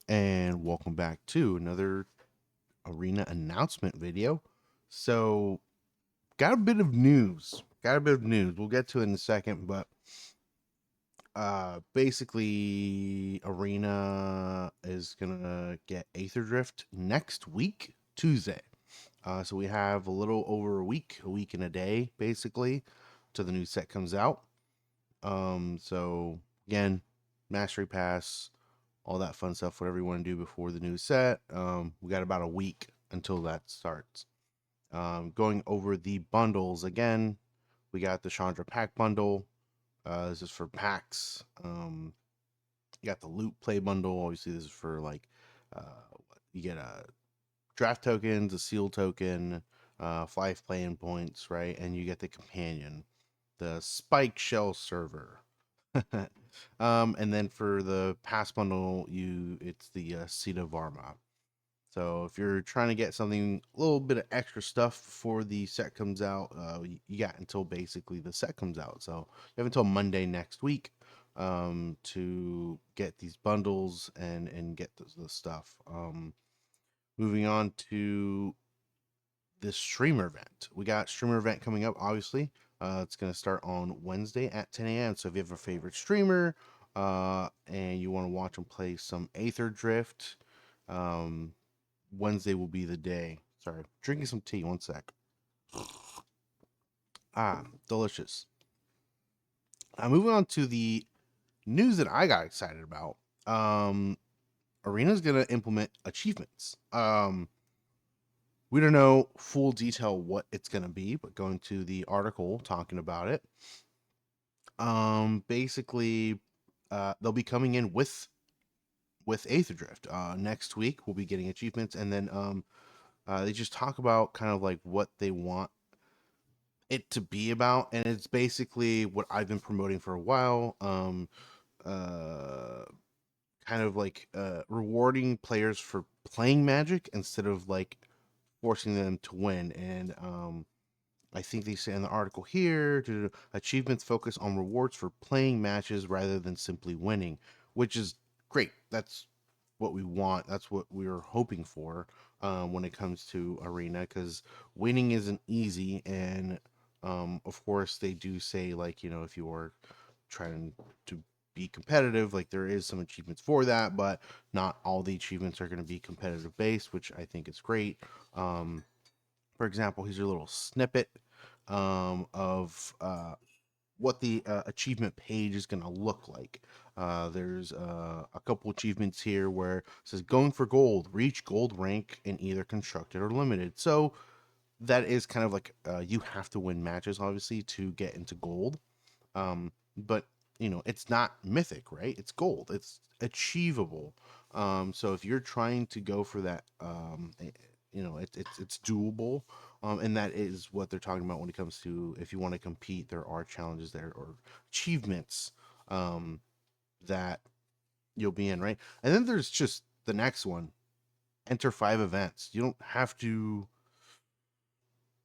And welcome back to another arena announcement video. So, got a bit of news. We'll get to it in a second, but basically, Arena is gonna get Aetherdrift next week, Tuesday. So we have a little over a week and a day, basically, till the new set comes out. So again, Mastery Pass, all that fun stuff, whatever you want to do before the new set. We got about a week until that starts. Going over the bundles again, we got the Chandra Pack bundle. This is for packs. You got the Loot Play bundle. Obviously, this is for like uh, you get draft tokens, a seal token, 5 playing points, right? And you get the companion, the Spike Shell server. And then for the pass bundle, it's the Seed of Varma. So if you're trying to get something, a little bit of extra stuff before the set comes out, you got until basically the set comes out. So you have until Monday next week to get these bundles and get the stuff. Moving on to this streamer event. We got streamer event coming up, obviously. It's going to start on Wednesday at 10 a.m. So if you have a favorite streamer and you want to watch them play some Aetherdrift, Wednesday will be the day. Sorry, drinking some tea. One sec. Delicious. Moving on to the news that I got excited about. Arena's going to implement achievements. We don't know full detail what it's going to be, but going to the article talking about it, basically, they'll be coming in with Aetherdrift. Next week, we'll be getting achievements, and then they just talk about kind of like what they want it to be about, and it's basically what I've been promoting for a while. Uh, Kind of like rewarding players for playing Magic instead of like forcing them to win. And I think they say in the article here, achievements focus on rewards for playing matches rather than simply winning, which is great. That's what we want. That's what we're hoping for when it comes to Arena, because winning isn't easy. And of course, they do say, like, if you are trying to be competitive, like, there is some achievements for that, but not all the achievements are going to be competitive based, which I think is great. For example, here's your little snippet of what the achievement page is going to look like. There's a couple achievements here where it says going for gold, reach gold rank in either constructed or limited. So that is kind of like you have to win matches, obviously, to get into gold. But it's not mythic, right? It's gold. It's achievable. So if you're trying to go for that, it's doable. And that is what they're talking about when it comes to if you want to compete. There are challenges there or achievements um, that you'll be in, right? And then there's just the next one: enter 5 events. You don't have to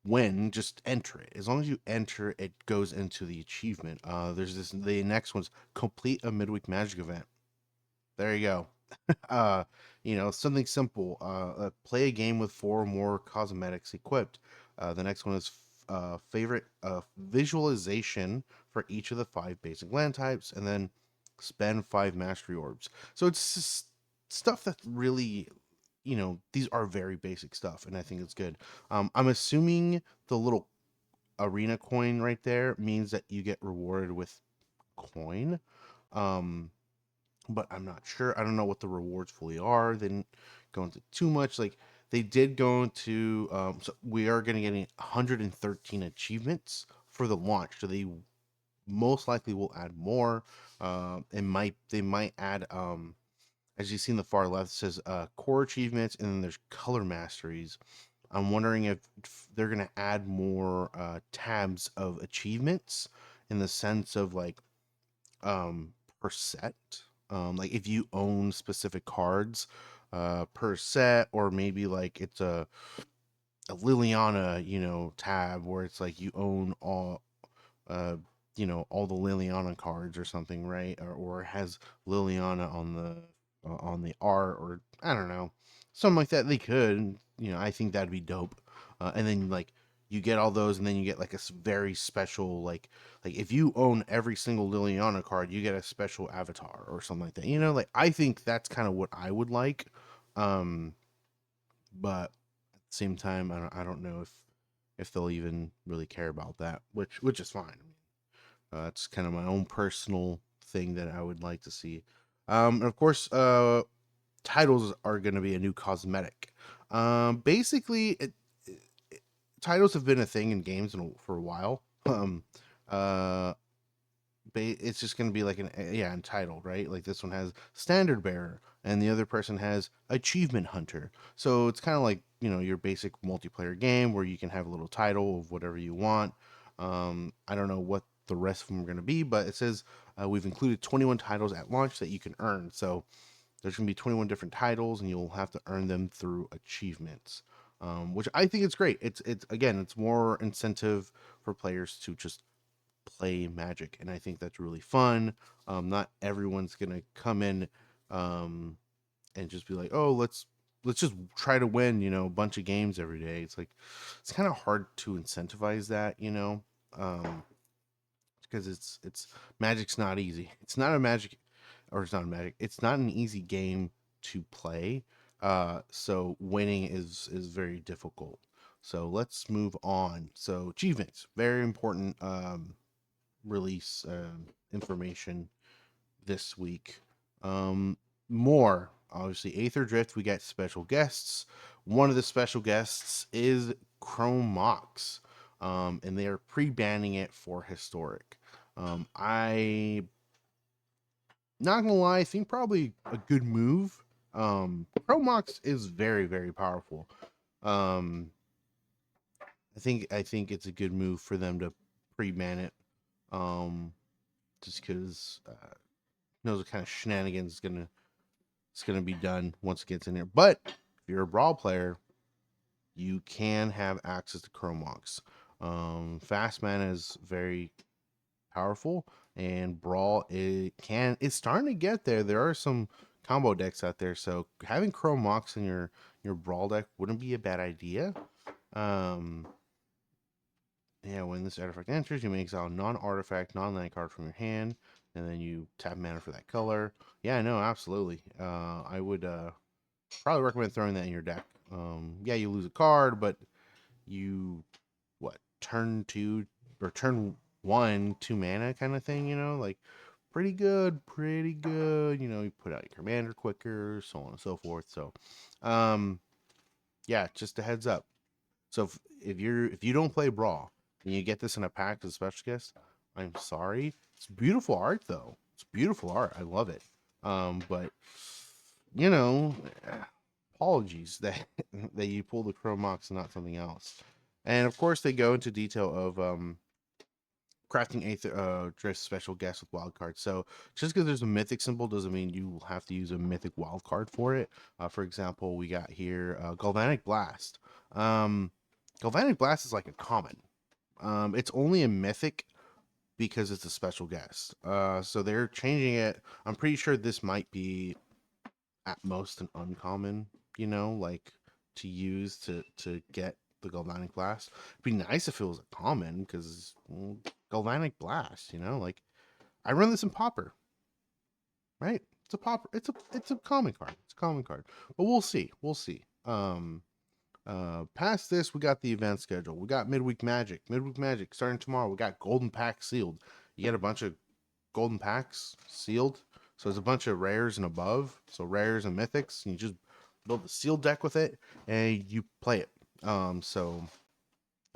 win, just enter it. As long as you enter, it goes into the achievement. There's this. The next one's complete a midweek magic event. There you go. uh, something simple. Play a game with 4 or more cosmetics equipped. The next one is favorite visualization for each of the 5 basic land types, and then spend 5 mastery orbs. So it's just stuff that really, these are very basic stuff, and I think it's good. I'm assuming the little arena coin right there means that you get rewarded with coin. Um, but I'm not sure. I don't know what the rewards fully are. They didn't go into too much. Like, they did go into. So we are going to get 113 achievements for the launch. So they most likely will add more. They might add. As you see in the far left, it says core achievements, and then there's color masteries. I'm wondering if they're going to add more tabs of achievements in the sense of like per set. Like if you own specific cards per set, or maybe like it's a Liliana, tab where it's like you own uh, all the Liliana cards or something, right? Or has Liliana on the on the art, or I don't know, something like that. They could, I think that'd be dope. And then like you get all those, and then you get like a very special like if you own every single Liliana card, you get a special avatar or something like that. Like I think that's kind of what I would like. Um, but at the same time, I don't know if they'll even really care about that, which is fine. It's kind of my own personal thing that I would like to see. And of course, titles are going to be a new cosmetic. Basically, titles have been a thing in games for a while. Uh, it's just going to be like entitled, right? Like this one has standard bearer, and the other person has achievement hunter. So it's kind of like your basic multiplayer game where you can have a little title of whatever you want. I don't know what the rest of them are going to be, but it says we've included 21 titles at launch that you can earn. So there's going to be 21 different titles, and you'll have to earn them through achievements, which I think it's great. It's again, it's more incentive for players to just play Magic, and I think that's really fun. Not everyone's gonna come in and just be like, oh, let's just try to win, a bunch of games every day. It's like it's kind of hard to incentivize that, um, because it's Magic's not easy. It's not a Magic, or it's not a Magic. It's not an easy game to play. So winning is very difficult. So let's move on. So achievements, very important. Release information this week. Um, More, obviously, Aetherdrift, we got special guests. One of the special guests is Chrome Mox, and they are pre-banning it for historic. I not gonna lie, I think probably a good move. Chrome Mox is very very powerful. Um, I think it's a good move for them to pre-ban it. Um, just because knows what kind of shenanigans is gonna be done once it gets in there. But if you're a brawl player, you can have access to Chrome Mox. Fast mana is very powerful, and brawl it's starting to get there. There are some combo decks out there, so having Chrome Mox in your brawl deck wouldn't be a bad idea. Um, Yeah, when this artifact enters, you may exile a non-artifact, non-land card from your hand, and then you tap mana for that color. Yeah, no, absolutely. I would probably recommend throwing that in your deck. Yeah, you lose a card, but you turn two or turn one, 2 mana kind of thing. Like pretty good, pretty good. You put out your commander quicker, so on and so forth. So, um, yeah, just a heads up. So if you don't play Brawl and you get this in a pack as a special guest, I'm sorry. It's beautiful art though. It's beautiful art. I love it. But you know, apologies that that you pulled the Chrome Mox and not something else. And of course, they go into detail of crafting drift special guest with wild cards. So just because there's a mythic symbol doesn't mean you will have to use a mythic wild card for it. For example, we got here Galvanic Blast. Um, Galvanic Blast is like a common. It's only a mythic because it's a special guest. So they're changing it. I'm pretty sure this might be at most an uncommon, like to use to get the Galvanic Blast. It'd be nice if it was a common because Galvanic Blast, like I run this in Popper, right? It's a Popper. It's a common card. It's a common card. But we'll see. We'll see. Past this, we got the event schedule. We got Midweek Magic. Midweek Magic starting tomorrow. We got Golden Pack sealed. You get a bunch of Golden Packs sealed. So there's a bunch of rares and above. So rares and mythics. And you just build the sealed deck with it and you play it. So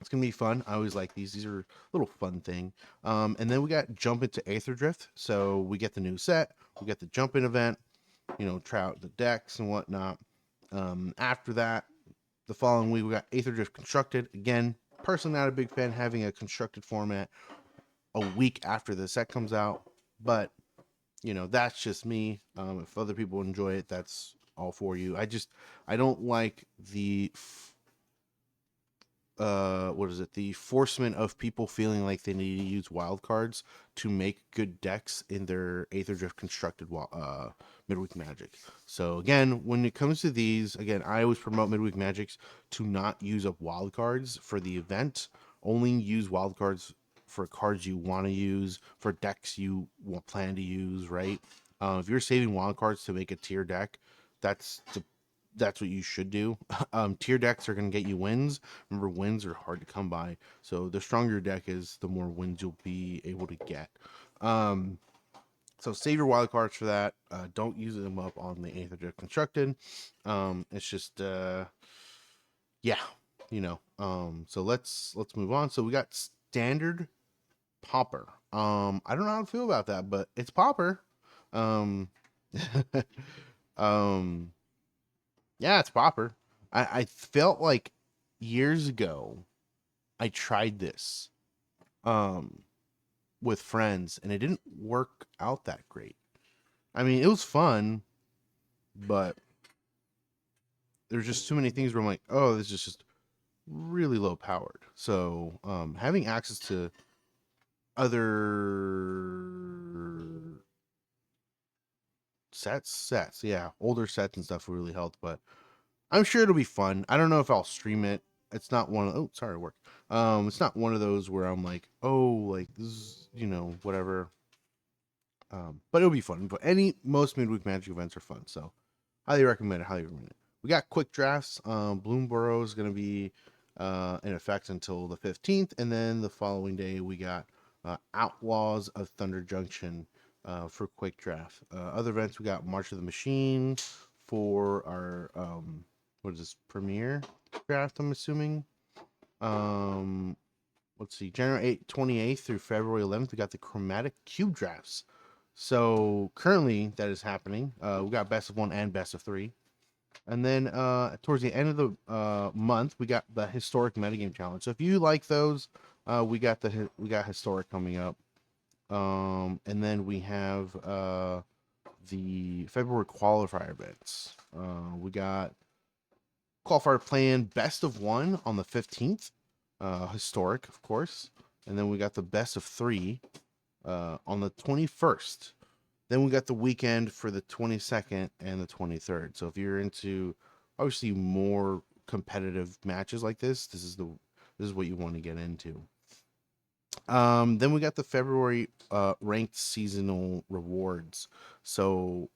it's gonna be fun. I always like these. These are a little fun thing. And then we got Jump into Aetherdrift. So we get the new set. We get the jump in event. Try out the decks and whatnot. After that, the following week, we got Aetherdrift Constructed. Again, personally not a big fan having a constructed format a week after the set comes out, but that's just me. If other people enjoy it, that's all for you. I don't like what is it? The forcement of people feeling like they need to use wild cards to make good decks in their Aetherdrift constructed midweek magic. So again, when it comes to these, again, I always promote midweek magics to not use up wild cards for the event. Only use wild cards for cards you want to use, for decks you plan to use, right? If you're saving wild cards to make a tier deck, that's the that's what you should do. Tier decks are going to get you wins. Remember, wins are hard to come by. So the stronger your deck is, the more wins you'll be able to get. Um, so save your wild cards for that. Don't use them up on the Aetherdrift constructed. It's just yeah, you know. So let's move on. So we got standard Popper. I don't know how to feel about that, but it's Popper. Um, um, yeah, it's Popper. I felt like years ago I tried this um with friends and it didn't work out that great. I mean, it was fun, but there's just too many things where I'm like, oh, this is just really low powered. So having access to other sets, yeah, older sets and stuff really helped, but I'm sure it'll be fun. I don't know if I'll stream it. It's not one of, oh, sorry, work. It's not one of those where I'm like, oh, like this is, whatever. But it'll be fun. But most midweek magic events are fun, so highly recommend it. Highly recommend it. We got quick drafts. Bloomborough is gonna be in effect until the 15th, and then the following day we got Outlaws of Thunder Junction for quick draft. Other events we got March of the Machine for our what is this, premiere draft, I'm assuming. Um let's see, January 28th through February 11th, we got the chromatic cube drafts. So currently that is happening. We got best of 1 and best of 3. And then towards the end of the month, we got the historic metagame challenge. So if you like those, we got historic coming up. And then we have the February qualifier events. We got qualifier playing best of 1 on the 15th, historic, of course. And then we got the best of 3 on the 21st. Then we got the weekend for the 22nd and the 23rd. So if you're into obviously more competitive matches like this is what you want to get into. Then we got the February ranked seasonal rewards. So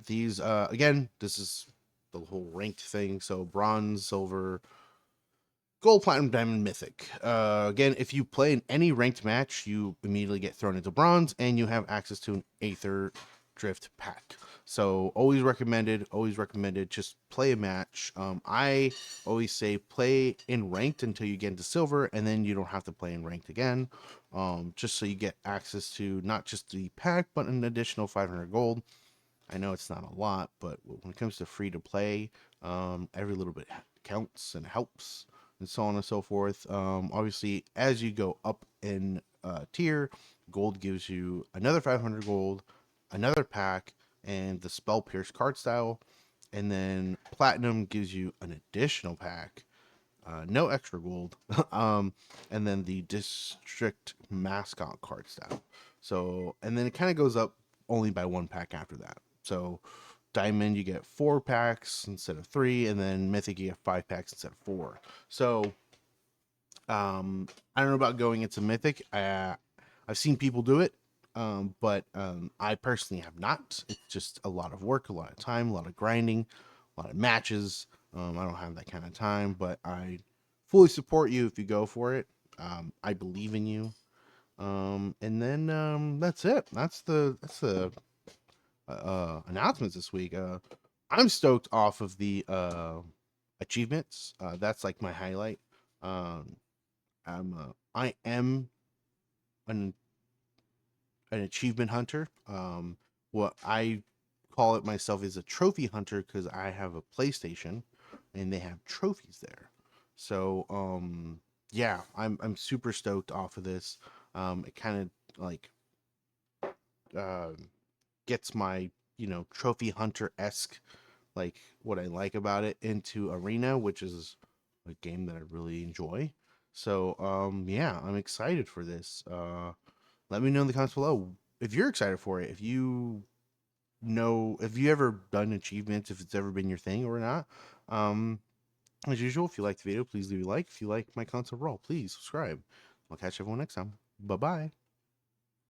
these again, this is the whole ranked thing. So bronze, silver, gold, platinum, diamond, mythic. Again, if you play in any ranked match, you immediately get thrown into bronze, and you have access to an Aetherdrift pack. So always recommended. Always recommended. Just play a match. I always say play in ranked until you get into silver, and then you don't have to play in ranked again. Just so you get access to not just the pack, but an additional 500 gold. I know it's not a lot, but when it comes to free to play, every little bit counts and helps, and so on and so forth. Obviously, as you go up in tier, gold gives you another 500 gold, another pack, and the spell pierce card style, and then platinum gives you an additional pack, no extra gold, and then the district mascot card style. So, and then it kind of goes up only by 1 pack after that. So diamond you get 4 packs instead of 3, and then mythic you get 5 packs instead of 4. So I don't know about going into mythic. I've seen people do it, but I personally have not. It's just a lot of work, a lot of time, a lot of grinding, a lot of matches. I don't have that kind of time, but I fully support you if you go for it. I believe in you. And then that's it. That's the announcements this week. I'm stoked off of the achievements. That's like my highlight. Um, I am an achievement hunter. What I call it myself is a trophy hunter because I have a PlayStation, and they have trophies there. So yeah, I'm super stoked off of this. It kind of like uh, gets my trophy hunter esque, like what I like about it, into arena, which is a game that I really enjoy. So yeah, I'm excited for this. Let me know in the comments below if you're excited for it. If you know, if you ever done achievements, if it's ever been your thing or not. As usual, if you liked the video, please leave a like. If you like my content overall, please subscribe. I'll catch everyone next time. Bye bye.